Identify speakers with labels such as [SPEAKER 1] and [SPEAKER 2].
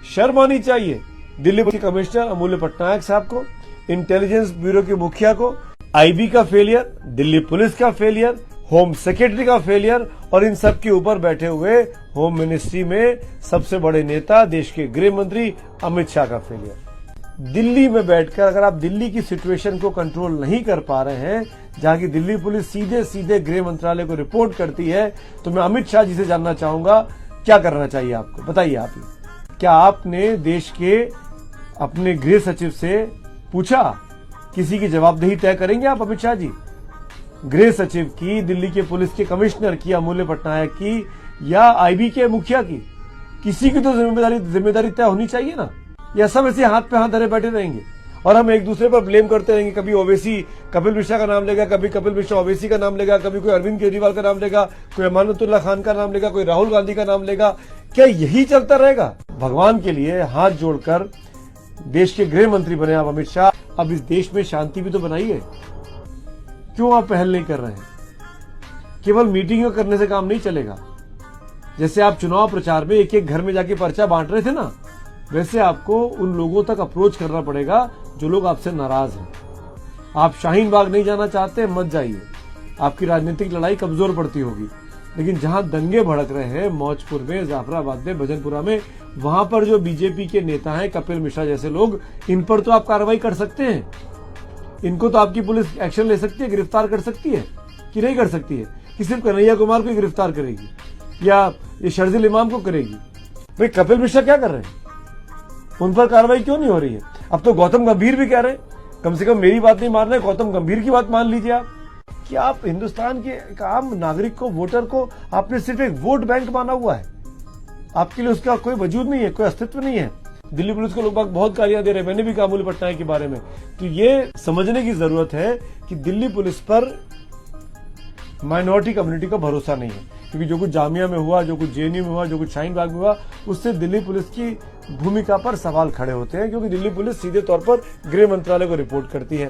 [SPEAKER 1] शर्म आनी चाहिए दिल्ली पुलिस के कमिश्नर अमूल्य पटनायक साहब को, इंटेलिजेंस ब्यूरो के मुखिया को, आईबी का फेलियर, दिल्ली पुलिस का फेलियर, होम सेक्रेटरी का फेलियर और इन सब के ऊपर बैठे हुए होम मिनिस्ट्री में सबसे बड़े नेता देश के गृह मंत्री अमित शाह का फेलियर। दिल्ली में बैठकर अगर आप दिल्ली की सिचुएशन को कंट्रोल नहीं कर पा रहे हैं, जहां की दिल्ली पुलिस सीधे सीधे गृह मंत्रालय को रिपोर्ट करती है, तो मैं अमित शाह जी से जानना चाहूंगा क्या करना चाहिए आपको, बताइए आप ही। क्या आपने देश के अपने गृह सचिव से पूछा, किसी की जवाबदेही तय करेंगे आप अमित शाह जी? गृह सचिव की, दिल्ली के पुलिस के कमिश्नर की, अमूल्य पटनायक की या आईबी के मुखिया की? किसी की तो जिम्मेदारी तय होनी चाहिए ना। या सब ऐसे हाथ पे हाथ धरे बैठे रहेंगे और हम एक दूसरे पर ब्लेम करते रहेंगे। कभी ओवैसी कपिल मिश्रा का नाम लेगा, कभी कपिल मिश्रा ओवैसी का नाम लेगा, कभी कोई अरविंद केजरीवाल का नाम लेगा, कोई अमानतुल्लाह खान का नाम लेगा, कोई राहुल गांधी का नाम लेगा। क्या यही चलता रहेगा? भगवान के लिए हाथ जोड़कर देश के गृह मंत्री बने आप अमित शाह, अब इस देश में शांति भी तो बनाइए। क्यों आप पहल नहीं कर रहे हैं? केवल मीटिंग करने से काम नहीं चलेगा। जैसे आप चुनाव प्रचार में एक एक घर में जाके पर्चा बांट रहे थे ना, वैसे आपको उन लोगों तक अप्रोच करना पड़ेगा जो लोग आपसे नाराज हैं। आप शाहीन बाग नहीं जाना चाहते, मत जाइए, आपकी राजनीतिक लड़ाई कमजोर पड़ती होगी। लेकिन जहां दंगे भड़क रहे हैं, मौजपुर में, जाफराबाद में, भजनपुरा में, वहां पर जो बीजेपी के नेता हैं, कपिल मिश्रा जैसे लोग, इन पर तो आप कार्रवाई कर सकते हैं। इनको तो आपकी पुलिस एक्शन ले सकती है, गिरफ्तार कर सकती है कि नहीं कर सकती है? कि सिर्फ कन्हैया कुमार को गिरफ्तार करेगी या ये शर्जील इमाम को करेगी? भाई कपिल मिश्रा क्या कर रहे हैं? उन पर कार्रवाई क्यों नहीं हो रही है? अब तो गौतम गंभीर भी कह रहे हैं, कम से कम मेरी बात नहीं मान रहे, गौतम गंभीर की बात मान लीजिए आप। कि आप हिंदुस्तान के एक आम नागरिक को, वोटर को आपने सिर्फ एक वोट बैंक माना हुआ है। आपके लिए उसका कोई वजूद नहीं है, कोई अस्तित्व नहीं है। दिल्ली पुलिस को लोग बहुत गालियां दे रहे हैं, मैंने भी कहा अमूल्य पटनायक के बारे में। तो ये समझने की जरूरत है कि दिल्ली पुलिस पर माइनॉरिटी कम्युनिटी का भरोसा नहीं है, क्योंकि जो कुछ जामिया में हुआ, जो कुछ जेएनयू में हुआ, जो कुछ शाहीन बाग में हुआ, उससे दिल्ली पुलिस की भूमिका पर सवाल खड़े होते हैं, क्योंकि दिल्ली पुलिस सीधे तौर पर गृह मंत्रालय को रिपोर्ट करती है।